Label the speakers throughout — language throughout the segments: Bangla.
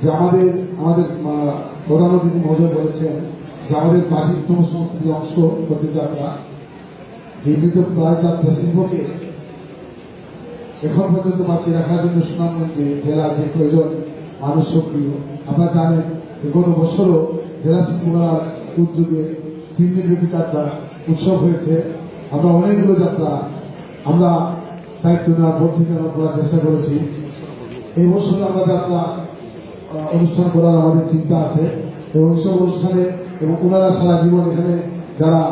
Speaker 1: যে আমাদের আমাদের প্রধান অতিথি মহোদয় বলেছেন যে আমাদের প্রাচীনতম সংস্কৃতির অংশ হচ্ছে যাত্রা, যে প্রায় যাত্রা শিল্পকে এখন পর্যন্ত বাঁচিয়ে রাখার জন্য সুনামগঞ্জে জেলা যে প্রয়োজন মানুষ সক্রিয়। আপনারা জানেন গত বছরও জেলা শিল্পকলার উদ্যোগে 3 দিনব্যাপী যাত্রা উৎসব হয়েছে। আমরা অনেকগুলো যাত্রা আমরা দায়িত্ব নেওয়ার পর থেকে আমরা করার চেষ্টা করেছি। এই বছর আমরা যাত্রা অনুষ্ঠান করার আমাদের চিন্তা আছে এবং এইসব অনুষ্ঠানে এবং ওনারা সারা জীবন এখানে যারা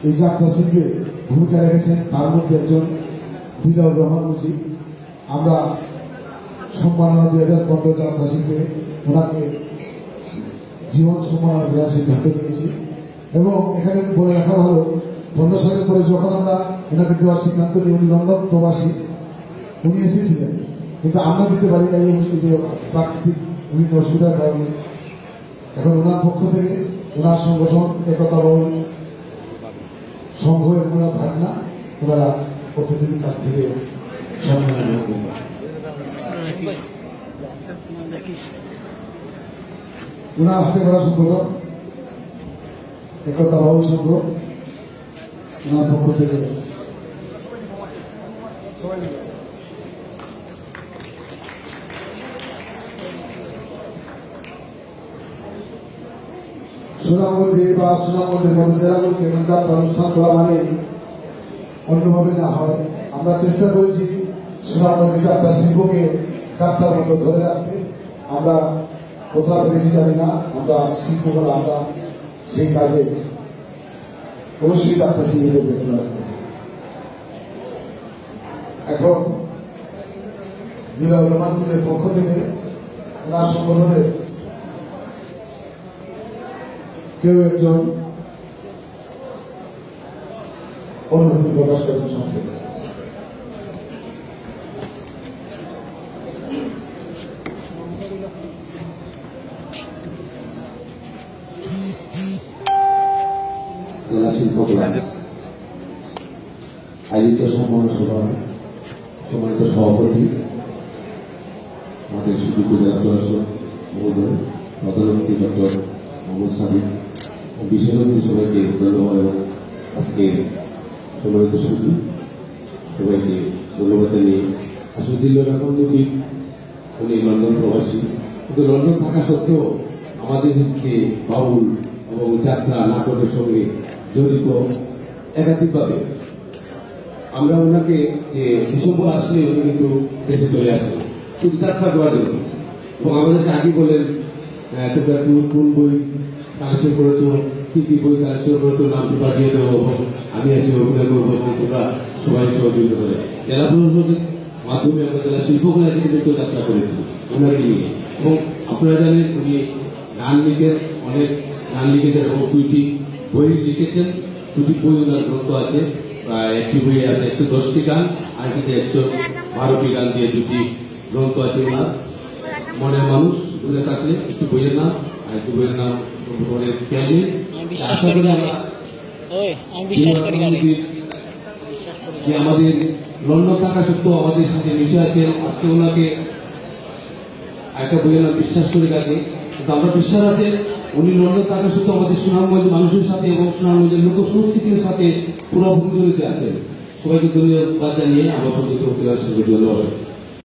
Speaker 1: এই যাত্রা শিল্পে ভূমিকা রেখেছেন তার মধ্যে একজন দিলাউর রহমান মুজি। আমরা সম্মাননা 2015 যাত্রা শিল্পে ওনাকে জীবন সম্মাননা দেওয়ার সিদ্ধান্ত নিয়েছি এবং এখানে বলে রাখা ভালো 15 সালের পরে যখন আমরা ওনাকে দেওয়ার সিদ্ধান্ত নিই উনি লন্ডন প্রবাসী, উনি এসেছিলেন কিন্তু আমরা দিতে পারি না এই যে প্রাকৃতিক বিভিন্ন অসুবিধার কারণে। এখন ওনার পক্ষ থেকে ওনার সংগঠন একতা বল সংঘ ওনার ভাবনা ওনারা অতিথির কাছ থেকে সম্মান ওনার হাতে করা সংগঠন একতা বল সংঘ ওনার পক্ষ থেকে সুনামগঞ্জে বা সুনামগঞ্জের মতো জেলাগুলোকে যাত্রা অনুষ্ঠান করা মানে অন্যভাবে না হয়। আমরা চেষ্টা করেছি সুনামগঞ্জে যাত্রা শিল্পকে যাত্রার মতো ধরে রাখতে। আমরা কোথাও পেরেছি জানি না, আমরা শিল্পকলা আমরা সেই কাজে অবশ্যই যাত্রা শিল্পে বের আসবে। এখন দিলাউর রহমান মুজির পক্ষ থেকে ওনার সংগঠনের কেউ একজন অনুভূতি প্রকাশ করেন সংক্ষেপে।
Speaker 2: জেলা শিল্পকলা আয়োজিত সম্মান সভায় সম্মানিত সভাপতি আমাদের সুযোগ্য জেলা প্রশাসক মহোদয়, প্রধানমন্ত্রী ডক্টর মোহাম্মদ সাবিক, বিশেষ অতিথি সবাইকে ধন্যবাদ এবং আজকে সম্মানিত সুযোগ সবাইকে ধন্যবাদ জানিয়ে আসলে দিল্লি রহমান মুজি উনি লন্ডন প্রবাসী, কিন্তু লন্ডন থাকা সত্ত্বেও আমাদের যে বাউল এবং যাত্রা নাটকের সঙ্গে জড়িত একাধিকভাবে। আমরা ওনাকে যে ডিসেম্বর আসলে উনি কিন্তু দেশে চলে আসেন শুধু যাত্রা করার জন্য এবং আমাদেরকে আগে বলেন তোমরা কোন বই কালেকশন করেছো, কি কি বই কালেকশন করেছো, নামটি পাঠিয়ে দেবো এবং আমি এসে অভিনয় করবো, তোমরা সবাই সহযোগিতা করে। জেলা প্রশাসনের মাধ্যমে আমরা জেলা শিল্পকলা কিন্তু যাত্রা করেছি ওনাকে নিয়ে। এবং আপনারা জানেন উনি গান লিখেন, অনেক গান লিখেছেন এবং 2টি বই লিখেছেন। 2টি বই ওনার গ্রন্থ আছে, প্রায় একটি বই আছে 110টি গান, আর কিন্তু 112টি গান দিয়ে 2টি গ্রন্থ আছে ওনার। মনের মানুষ বলে থাকলে একটি বইয়ের নাম, আর একটি বইয়ের নাম মনের ক্যালি। আশা করি যে আমাদের লন্ডন থাকা সত্ত্বেও আমাদের সাথে মিশে আছে। আজকে ওনাকে একটা বইয়ের নাম বিশ্বাস করি কাকে, কিন্তু আমরা বিশ্বাস আছে উনি লন্ডন থাকা সত্ত্বেও আমাদের সুনামগঞ্জ মানুষের সাথে এবং সুনামগঞ্জের লোক সংস্কৃতির সাথে পুরো ভূমিকা আছেন। সবাইকে ধন্যবাদ জানিয়ে আমার সঙ্গে ধন্যবাদ।